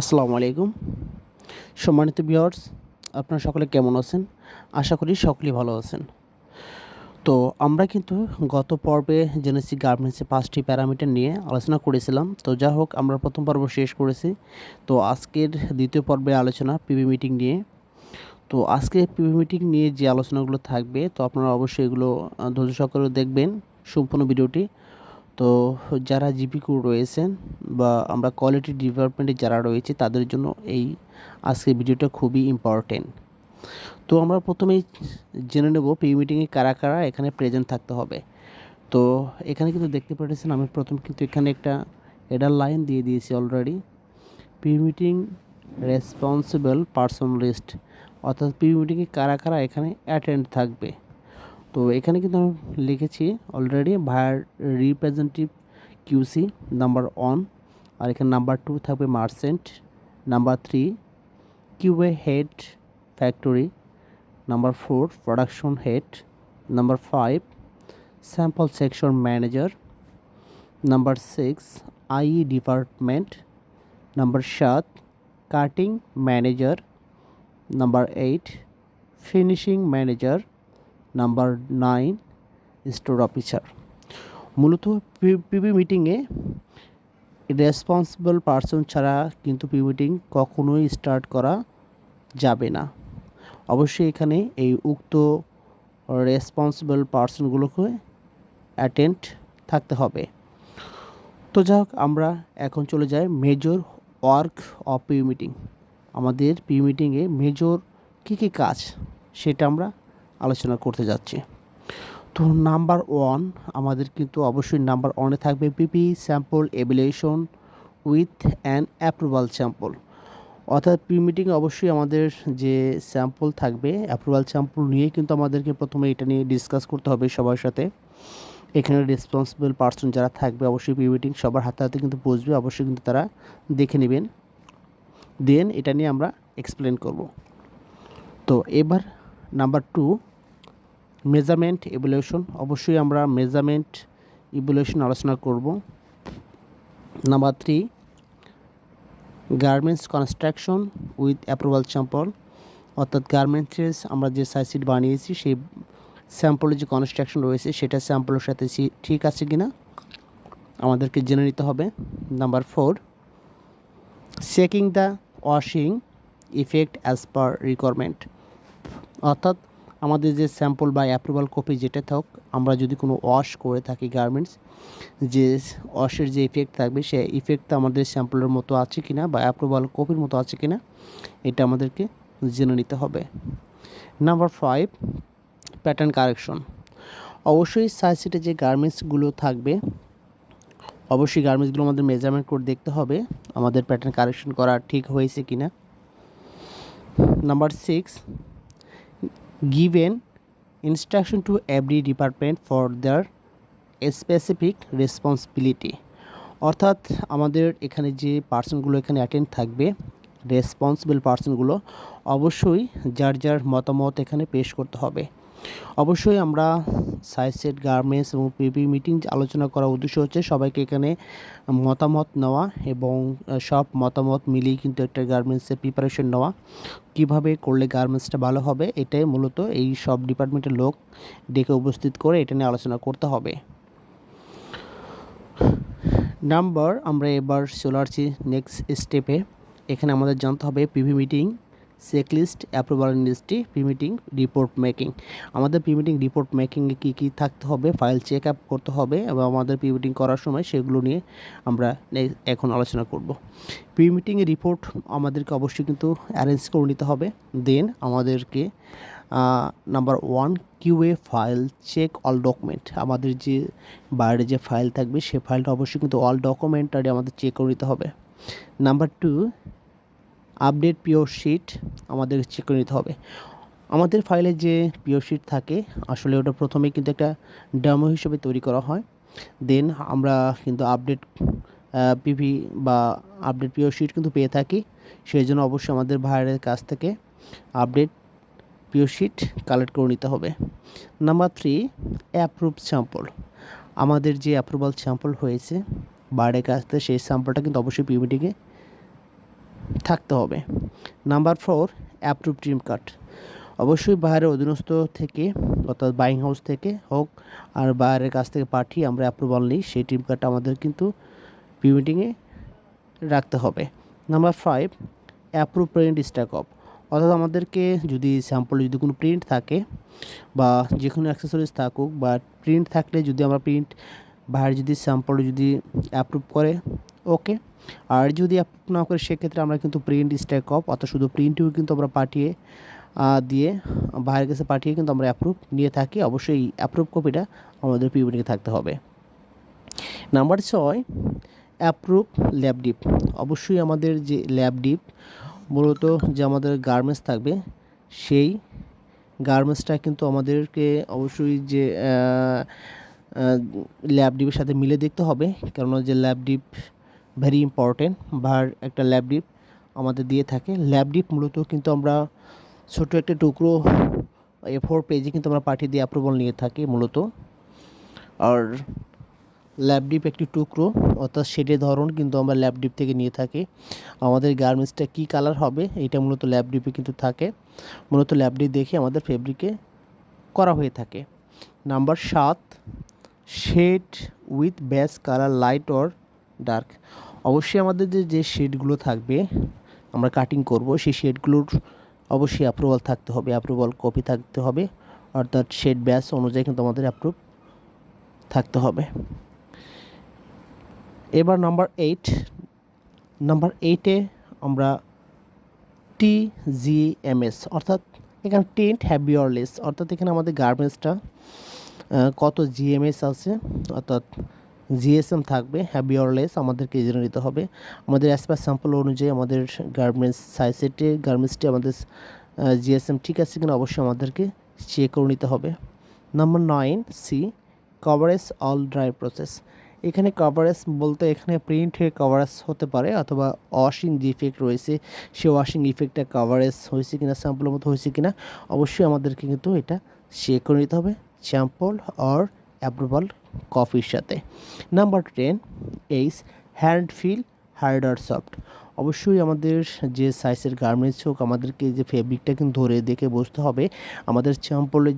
আসসালামু আলাইকুম। সম্মানিত ভিউয়ার্স, আপনারা সকলে কেমন আছেন? আশা করি সকলেই ভালো আছেন। তো আমরা কিন্তু গত পর্বে জেনেছি গার্মেন্টসে ৫টি প্যারামিটার নিয়ে আলোচনা করেছিলাম। তো যা হোক আমরা প্রথম পর্ব শেষ করেছি। তো আজকের দ্বিতীয় পর্বে আলোচনা পিভি মিটিং নিয়ে। তো আজকে পিভি মিটিং নিয়ে যে আলোচনাগুলো থাকবে তো আপনারা অবশ্যই এগুলো ধৈর্য সহকারে দেখবেন সম্পূর্ণ ভিডিওটি। তো যারা জিপিকিউ রয়েছেন বা আমরা কোয়ালিটি ডিপার্টমেন্টে যারা রয়েছে তাদের জন্য এই আজকের ভিডিওটা খুবই ইম্পর্টেন্ট। তো আমরা প্রথমেই জেনে নেব পিভি মিটিংয়ে কারা কারা এখানে প্রেজেন্ট থাকতে হবে। তো এখানে কিন্তু দেখতে পাচ্ছেন আমি প্রথম কিন্তু এখানে একটা হেডার লাইন দিয়ে দিয়েছি already. PV meeting responsible person list, অর্থাৎ পিভি মিটিংয়ে কারা কারা এখানে অ্যাটেন্ড থাকবে। তো এখানে কিন্তু আমি লিখেছি অলরেডি ভায়ার রিপ্রেজেন্টেটিভ কিউসি নাম্বার 1, আর এখানে নাম্বার 2 থাকবে merchant, number 3 QA head factory, number 4 production head, number 5 sample section manager, number 6 আইই department, number 7 cutting manager, number 8 finishing manager, number 9 store officer. মূলত পিভি মিটিংয়ে রেসপন্সিবল পারসন ছাড়া কিন্তু PV meeting কখনোই start করা যাবে না। অবশ্যই এখানে এই উক্ত রেসপন্সিবল পারসনগুলোকে অ্যাটেন্ড থাকতে হবে। তো যাই হোক আমরা এখন চলে যাই major work of PV meeting. আমাদের পিভি মিটিংয়ে মেজর কী কী কাজ সেটা আমরা আলোচনা করতে যাচ্ছি। তো নাম্বার 1 আমাদের কিন্তু অবশ্যই নাম্বার 1-এ থাকবে PP sample evaluation with an approval sample. অর্থাৎ পিভি মিটিংয়ে অবশ্যই আমাদের যে স্যাম্পল থাকবে অ্যাপ্রুভাল স্যাম্পল নিয়ে কিন্তু আমাদেরকে প্রথমে এটা নিয়ে ডিসকাস করতে হবে সবার সাথে। এখানে রেসপন্সিবল পারসন যারা থাকবে অবশ্যই পিভি মিটিং সবার হাতে হাতে কিন্তু বসবে, অবশ্যই কিন্তু তারা দেখে নেবেন, দেন এটা নিয়ে আমরা এক্সপ্লেন করব। তো এবার নাম্বার 2 মেজারমেন্ট ইভ্যালুয়েশন, অবশ্যই আমরা মেজারমেন্ট ইভ্যালুয়েশন আলোচনা করব। Number 3 garments construction with approval sample, অর্থাৎ গার্মেন্টসের আমরা যে সাইজ শিট বানিয়েছি সেই স্যাম্পলের যে কনস্ট্রাকশন রয়েছে সেটা স্যাম্পলের সাথে ঠিক আছে কিনা আমাদেরকে জেনে নিতে হবে। Number 4 checking the washing effect as per requirement, অর্থাৎ আমাদের যে স্যাম্পল বা অ্যাপ্রুভাল কপি যেটা থাক আমরা যদি কোনো ওয়াশ করে থাকি গার্মেন্টস, যে ওয়াশের যে ইফেক্ট থাকবে সেই ইফেক্টটা আমাদের স্যাম্পলের মতো আছে কিনা বা অ্যাপ্রুভাল কপির মতো আছে কিনা এটা আমাদেরকে জেনে নিতে হবে। নাম্বার 5 প্যাটার্ন কারেকশন, অবশ্যই সাইজ শিটে যে গার্মেন্টসগুলো থাকবে অবশ্যই গার্মেন্টসগুলো আমাদের মেজারমেন্ট করে দেখতে হবে আমাদের প্যাটার্ন কারেকশন করা ঠিক হয়েছে কিনা। Number 6 given instruction to every department for their specific responsibility, অর্থাৎ আমাদের এখানে যে পার্সনগুলো এখানে অ্যাটেন্ড থাকবে রেসপন্সিবল পার্সনগুলো অবশ্যই যার যার মতামত এখানে পেশ করতে হবে। অবশ্যই আমরা সাইজ সেট গার্মেন্টস এবং পিপি মিটিং আলোচনা করার উদ্দেশ্য হচ্ছে সবাইকে এখানে মতামত নেওয়া এবং সব মতামত মিলিয়ে কিন্তু একটা গার্মেন্টসের প্রিপারেশন নেওয়া, কিভাবে করলে গার্মেন্টসটা ভালো হবে এটাই মূলত এই সব ডিপার্টমেন্টের লোক ডেকে উপস্থিত করে এটা নিয়ে আলোচনা করতে হবে। নাম্বার আমরা এবার চলে আসছি নেক্সট স্টেপে। এখানে আমাদের জানতে হবে PV meeting checklist approval industry PV meeting report making. আমাদের পিভি মিটিং রিপোর্ট মেকিংয়ে কী কী থাকতে হবে, ফাইল চেক আপ করতে হবে এবং আমাদের পিভি মিটিং করার সময় সেগুলো নিয়ে আমরা এখন আলোচনা করব। পিভি মিটিংয়ের রিপোর্ট আমাদেরকে অবশ্যই কিন্তু অ্যারেঞ্জ করে নিতে হবে। দেন আমাদেরকে number 1 QA file check all document, আমাদের যে বাইরে যে ফাইল থাকবে সে ফাইলটা অবশ্যই কিন্তু অল ডকুমেন্টারি আমাদের চেক করে নিতে হবে। নাম্বার 2 আপডেট পিওর শিট আমাদের চেক করে নিতে হবে। আমাদের ফাইলে যে পিওর শিট থাকে আসলে ওটা প্রথমেই কিন্তু একটা ডেমো হিসেবে তৈরি করা হয়, দেন আমরা কিন্তু আপডেট পিভি বা আপডেট পিওর শিট কিন্তু পেয়ে থাকি, সেই জন্য অবশ্যই আমাদের বাইরের কাছ থেকে আপডেট পিওর শিট কালেক্ট করে নিতে হবে। নাম্বার 3 অ্যাপ্রুভ স্যাম্পল, আমাদের যে অ্যাপ্রুভাল স্যাম্পল হয়েছে বাইরের কাছ থেকে সেই স্যাম্পলটা কিন্তু অবশ্যই পিভি মিটিংয়ে থাকতে হবে। নাম্বার 4, অ্যাপ্রুভ ট্রিম কাট। অবশ্যই বাইরের অধীনস্থ থেকে অর্থাৎ বাইং হাউস থেকে হোক আর বাইরের কাছ থেকে পাঠিয়ে আমরা অ্যাপ্রুভাল নিই, সেই ট্রিম কাটটা আমাদের কিন্তু প্রিমিটিংয়ে রাখতে হবে। Number 5, approve print stack of. অর্থাৎ আমাদেরকে যদি স্যাম্পলে যদি কোনো প্রিন্ট থাকে বা যে কোনো অ্যাক্সেসরিজ থাকুক বা প্রিন্ট থাকলে যদি আমরা প্রিন্ট বাইরে যদি স্যাম্পলে যদি অ্যাপ্রুভ করে ওকে, আর যদি অ্যাপ্রুভ না করে সেক্ষেত্রে আমরা কিন্তু প্রিন্ট স্ট্যাক অফ অর্থাৎ শুধু প্রিন্টও কিন্তু আমরা পাঠিয়ে দিয়ে বাইরের কাছে পাঠিয়ে কিন্তু আমরা অ্যাপ্রুভ নিয়ে থাকি। অবশ্যই অ্যাপ্রুভ কপিটা আমাদের পিউনিকে থাকতে হবে। Number 6, approve lab deep. অবশ্যই আমাদের যে ল্যাব ডিপ মূলত যে আমাদের গার্মেন্টস থাকবে সেই গার্মেন্টসটা কিন্তু আমাদেরকে অবশ্যই যে ল্যাব ডিপের সাথে মিলে দেখতে হবে, কেননা যে ল্যাব ডিপ ভেরি ইম্পর্টেন্ট। ভার একটা ল্যাব ডিপ আমাদের দিয়ে থাকে। ল্যাব ডিপ মূলত কিন্তু আমরা ছোট একটা টুকরো A4 পেজে কিন্তু আমরা পাঠিয়ে দিয়ে অ্যাপ্রুভাল নিয়ে থাকি মূলত। আর ল্যাব ডিপ একটি টুকরো অর্থাৎ শেডের ধরন কিন্তু আমরা ল্যাব ডিপ থেকে নিয়ে থাকি। আমাদের গার্মেন্টসটা কী কালার হবে এটা মূলত ল্যাব ডিপে কিন্তু থাকে। মূলত ল্যাব ডিপ দেখে আমাদের ফেব্রিকে করা হয়ে থাকে। Number 7, shade with base colour light or dark. অবশ্যই আমাদের যে শেডগুলো থাকবে আমরা কাটিং করব সেই শেডগুলোর অবশ্যই অ্যাপ্রুভাল থাকতে হবে, অ্যাপ্রুভাল কপি থাকতে হবে, অর্থাৎ শেড ব্যাস অনুযায়ী কিন্তু আমাদের অ্যাপ্রুভ থাকতে হবে। এবার নাম্বার 8 আমরা TGMS অর্থাৎ এখানে টেন্ট হ্যাভি অর লেস, অর্থাৎ এখানে আমাদের গার্মেন্টসটা কত GMS আছে অর্থাৎ GSM থাকবে হ্যাভি অর লেস আমাদেরকে জেনে নিতে হবে। আমাদের অ্যাজ পার স্যাম্পল অনুযায়ী আমাদের গার্মেন্টস সাইজেটে গার্মেন্টসটি আমাদের GSM ঠিক আছে কিনা অবশ্যই আমাদেরকে চেক করে নিতে হবে। Number 9C, coverage all dry process. এখানে কভারেজ বলতে এখানে প্রিন্টের কভারেজ হতে পারে অথবা ওয়াশিং ডিফেক্ট রয়েছে, সে ওয়াশিং ইফেক্টটা কভারেজ হয়েছে কিনা স্যাম্পলের মতো হয়েছে কিনা অবশ্যই আমাদেরকে কিন্তু এটা চেক করে নিতে হবে স্যাম্পল অর অ্যাপ্রুভাল কপির সাথে। নাম্বার 10, হ্যান্ড ফিল হার্ড আর সফট। অবশ্যই আমাদের যে সাইজের গার্মেন্টস হোক আমাদেরকে যে ফেব্রিকটা কিন্তু ধরে দেখে বুঝতে হবে আমাদের স্যাম্পলের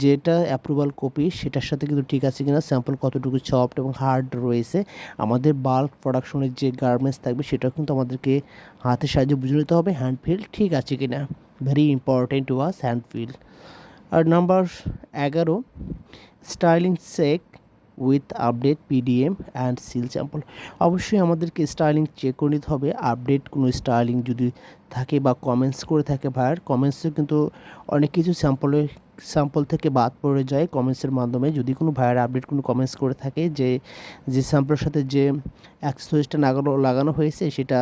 যেটা অ্যাপ্রুভাল কপি সেটার সাথে কিন্তু ঠিক আছে কিনা, স্যাম্পল কতটুকু সফট এবং হার্ড রয়েছে। আমাদের বাল্ক প্রোডাকশনের যে গার্মেন্টস থাকবে সেটাও কিন্তু আমাদেরকে হাতের সাহায্যে বুঝে নিতে হবে হ্যান্ড ফিল ঠিক আছে কিনা, very important to us hand feel. আর number 11, styling check with update PDM and seal sample. অবশ্যই আমাদেরকে স্টাইলিং চেক করে নিতে হবে, আপডেট কোনো স্টাইলিং যদি থাকে বা কমেন্টস করে থাকে ভাইয়ার, কমেন্টসে কিন্তু অনেক কিছু স্যাম্পল থেকে বাদ পড়ে যায় কমেন্টসের মাধ্যমে। যদি কোনো ভাইয়ার আপডেট কোনো কমেন্টস করে থাকে যে স্যাম্পলের সাথে যে অ্যাক্সেসরিজটা লাগানো হয়েছে সেটা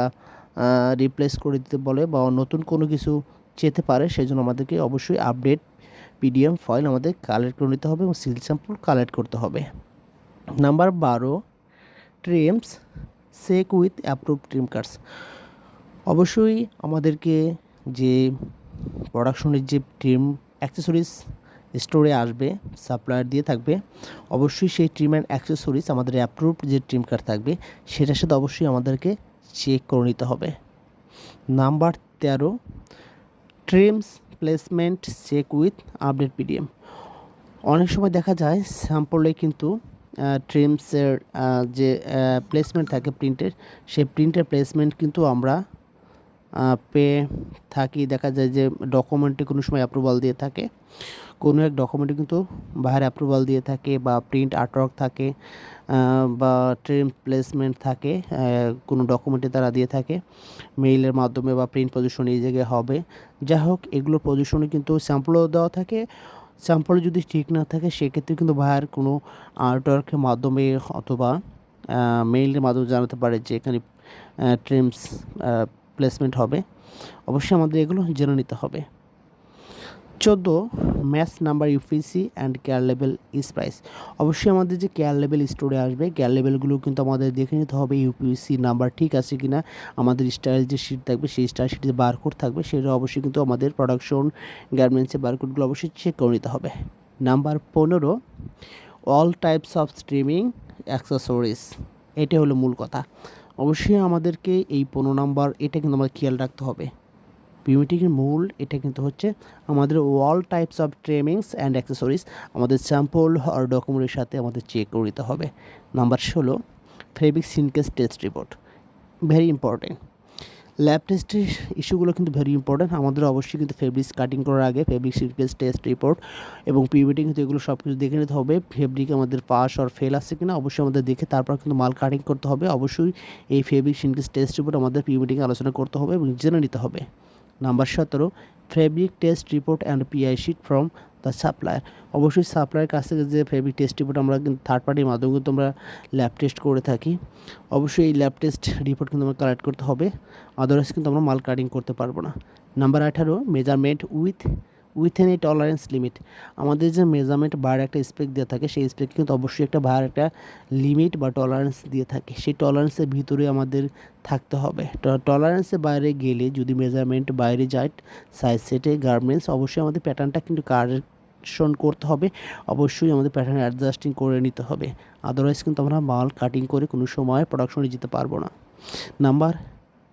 রিপ্লেস করে দিতে বলে বা নতুন কোনো কিছু চেতে পারে, সেই জন্য আমাদেরকে অবশ্যই আপডেট PDM ফাইল আমাদের কালেক্ট করে নিতে হবে এবং সিল স্যাম্পল কালেক্ট করতে হবে। Number 12, trims check with approve trim cuts. অবশ্যই আমাদেরকে যে প্রোডাকশনের যে ট্রিম অ্যাক্সেসরিজ স্টোরে আসবে সাপ্লায়ার দিয়ে থাকবে, অবশ্যই সেই ট্রিম অ্যান্ড অ্যাক্সেসরিজ আমাদের অ্যাপ্রুভ যে ট্রিম কাট থাকবে সেটার সাথে অবশ্যই আমাদেরকে চেক করে নিতে হবে। Number 13, trims placement check with update PDM। অনেক সময় দেখা যায় স্যাম্পলে কিন্তু ট্রিমসের যে প্লেসমেন্ট থাকে প্রিন্টের, সেই প্রিন্টের প্লেসমেন্ট কিন্তু আমরা পেয়ে থাকি। দেখা যায় যে ডকুমেন্টে কোনো সময় অ্যাপ্রুভাল দিয়ে থাকে, কোনো এক ডকুমেন্টে কিন্তু বাইরে অ্যাপ্রুভাল দিয়ে থাকে বা প্রিন্ট আর্টওয়ার্ক থাকে বা ট্রিম প্লেসমেন্ট থাকে কোনো ডকুমেন্টে তারা দিয়ে থাকে মেইলের মাধ্যমে বা প্রিন্ট পজিশন এই জায়গায় হবে। যাই হোক এগুলো পজিশনে কিন্তু স্যাম্পলও দেওয়া থাকে, স্যাম্পল যদি ঠিক না থাকে সেক্ষেত্রে কিন্তু বাইরের কোনো আর্টওয়ার্কের মাধ্যমে অথবা মেইলের মাধ্যমে জানাতে পারে যে এখানে ট্রিমস প্লেসমেন্ট হবে। অবশ্যই আমাদের এগুলো জেনে নিতে হবে। 14, match number UPC and care level is price. অবশ্যই আমাদের যে কেয়ার লেভেল স্টোরে আসবে কেয়ার লেভেলগুলো কিন্তু আমাদের দেখে নিতে হবে UPC নাম্বার ঠিক আছে কিনা। আমাদের স্টাইল যে শিট থাকবে সেই স্টাইল শিটে যে বারকোড থাকবে সেটা অবশ্যই কিন্তু আমাদের প্রোডাকশন গার্মেন্টসের বারকোডগুলো অবশ্যই চেক করে নিতে হবে। Number 15, all types of streaming accessories. এটা হলো মূল কথা। অবশ্যই আমাদেরকে এই 15 নাম্বার এটা কিন্তু আমাদের খেয়াল রাখতে হবে। পিউমিটিংয়ের মূল এটা কিন্তু হচ্ছে আমাদের all types of trimmings and accessories আমাদের স্যাম্পল আর ডকুমেন্টের সাথে আমাদের চেক করে নিতে হবে। Number 16 fabric shrinkage test report, very important. Lab টেস্টের ইস্যুগুলো কিন্তু ভেরি ইম্পর্টেন্ট। আমাদের অবশ্যই কিন্তু ফেব্রিক কাটিং করার আগে ফেব্রিক সিনকেস টেস্ট রিপোর্ট এবং পিউমিটিং কিন্তু এগুলো সব কিছু দেখে নিতে হবে। ফেব্রিক আমাদের পাস আর ফেল আসছে কিনা অবশ্যই আমাদের দেখে তারপর কিন্তু মাল কাটিং করতে হবে। অবশ্যই এই ফেব্রিক সিনকেস টেস্ট রিপোর্ট আমাদের পিউমিটিংয়ে আলোচনা করতে হবে এবং জেনে নিতে হবে। Number 17 fabric test report and PI sheet from the supplier. অবশ্যই সাপ্লায়ার কাছ থেকে যে ফেব্রিক টেস্ট রিপোর্ট আমরা কিন্তু থার্ড পার্টির মাধ্যমে কিন্তু আমরা ল্যাব টেস্ট করে থাকি। অবশ্যই এই ল্যাব টেস্ট রিপোর্ট কিন্তু আমরা কালেক্ট করতে হবে, আদারওয়াইজ কিন্তু আমরা মাল কাটিং করতে পারবো না। Number 18 measurement within a tolerance limit. আমাদের যে মেজারমেন্ট বাইরে একটা স্পেক দিয়ে থাকে সেই স্পেক কিন্তু অবশ্যই একটা বাইরে একটা লিমিট বা টলারেন্স দিয়ে থাকে, সেই টলারেন্সের ভিতরে আমাদের থাকতে হবে। টলারেন্সের বাইরে গেলে যদি মেজারমেন্ট বাইরে যায় সাইজ সেটে গার্মেন্টস অবশ্যই আমাদের প্যাটার্নটা কিন্তু কারেকশন করতে হবে, অবশ্যই আমাদের প্যাটার্ন অ্যাডজাস্টিং করে নিতে হবে, আদারওয়াইজ কিন্তু আমরা মাল কাটিং করে কোনো সময় প্রোডাকশনে যেতে পারবো না। Number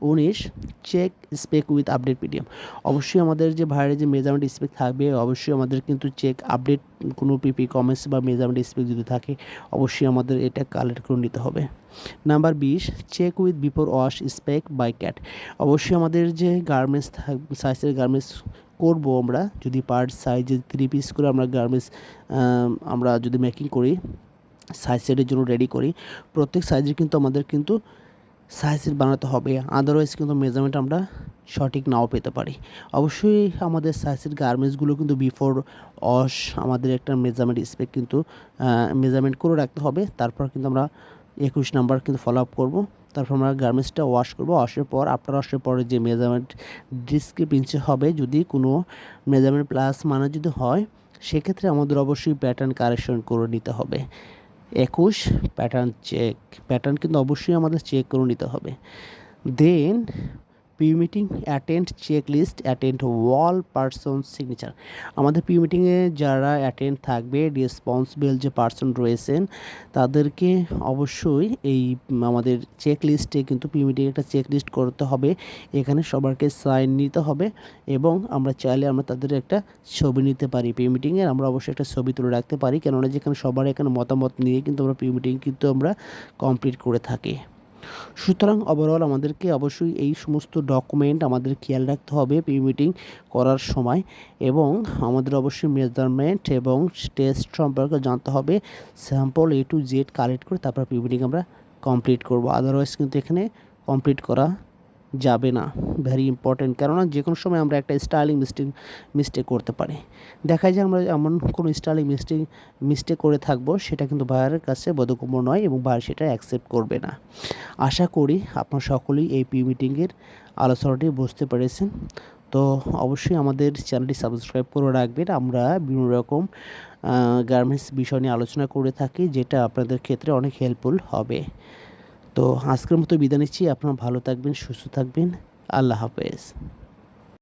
19 check spec with update PDM. অবশ্যই আমাদের যে বাইরে যে মেজারমেন্ট স্পেক থাকবে অবশ্যই আমাদের কিন্তু চেক আপডেট কোনো পিপি কমেন্টস বা মেজারমেন্ট স্পেক যদি থাকে অবশ্যই আমাদের এটা কালেক্ট করে নিতে হবে। Number 20 check with before wash spec by cat. অবশ্যই আমাদের যে গার্মেন্টস সাইজের গার্মেন্টস করবো আমরা যদি পার্ট সাইজে 3 পিস করে আমরা গার্মেন্টস আমরা যদি মেকিং করি সাইজ সেটের জন্য রেডি করি, প্রত্যেক সাইজের কিন্তু আমাদের কিন্তু সাইজের বানাতে হবে, আদারওয়াইজ কিন্তু মেজারমেন্ট আমরা সঠিক নাও পেতে পারি। অবশ্যই আমাদের সাইজের গার্মেন্টসগুলো কিন্তু বিফোর ওয়াশ আমাদের একটা মেজারমেন্ট স্পেক কিন্তু মেজারমেন্ট করে রাখতে হবে। তারপর কিন্তু আমরা 21 নাম্বার কিন্তু ফলো আপ করবো। তারপর আমরা গার্মেন্টসটা ওয়াশ করবো, ওয়াশের পর আফটার ওয়াশের পরে যে মেজারমেন্ট ডিসক্রিপেন্সি হবে যদি কোনো মেজারমেন্ট প্লাস মানে যদি হয় সেক্ষেত্রে আমাদের অবশ্যই প্যাটার্ন কারেকশন করে নিতে হবে। 21 প্যাটার্ন চেক, প্যাটার্ন কিন্তু অবশ্যই আমাদের চেক করে নিতে হবে। দেন পিউমিটিং অ্যাটেন্ড চেক লিস্ট অ্যাটেন্ড ওয়াল পারসন সিগনেচার। আমাদের পিউমিটিংয়ে যারা অ্যাটেন্ড থাকবে রেসপন্সিবল যে পারসন রয়েছেন তাদেরকে অবশ্যই এই আমাদের চেক লিস্টে কিন্তু পিউমিটিং একটা চেক লিস্ট করতে হবে, এখানে সবারকে সাইন নিতে হবে এবং আমরা চাইলে আমরা তাদের একটা ছবি নিতে পারি। পিউমিটিংয়ের আমরা অবশ্যই একটা ছবি তুলে রাখতে পারি, কেননা যেখানে সবার এখানে মতামত নিয়ে কিন্তু আমরা পিউমিটিং কিন্তু আমরা কমপ্লিট করে থাকি। সুতরাং ওভারঅল আমাদেরকে অবশ্যই এই সমস্ত ডকুমেন্ট আমাদের খেয়াল রাখতে হবে পিউমিটিং করার সময় এবং আমাদের অবশ্যই মেজারমেন্ট এবং টেস্ট সম্পর্কে জানতে হবে, sample A to Z collect করে তারপর পিউমিটিং আমরা কমপ্লিট করব, আদারওয়াইজ কিন্তু এখানে কমপ্লিট করা যাবে না। ভেরি ইম্পর্টেন্ট, কেননা যে কোনো সময় আমরা একটা স্টাইলিং মিস্টেক করতে পারি। দেখা যায় আমরা এমন কোনো স্টাইলিং মিস্টেক করে থাকবো সেটা কিন্তু বায়ারের কাছে বোধগম্য নয় এবং বায়ার সেটা অ্যাকসেপ্ট করবে না। আশা করি আপনারা সকলেই এই পিউমিটিংয়ের আলোচনাটি বুঝতে পেরেছেন। তো অবশ্যই আমাদের চ্যানেলটি সাবস্ক্রাইব করে রাখবেন। আমরা বিভিন্ন রকম গার্মেন্টস বিষয় নিয়ে আলোচনা করে থাকি যেটা আপনাদের ক্ষেত্রে অনেক হেল্পফুল হবে। তো আজকের মতো বিদায় নিচ্ছি, আপনারা ভালো থাকবেন, সুস্থ থাকবেন, আল্লাহ হাফেজ।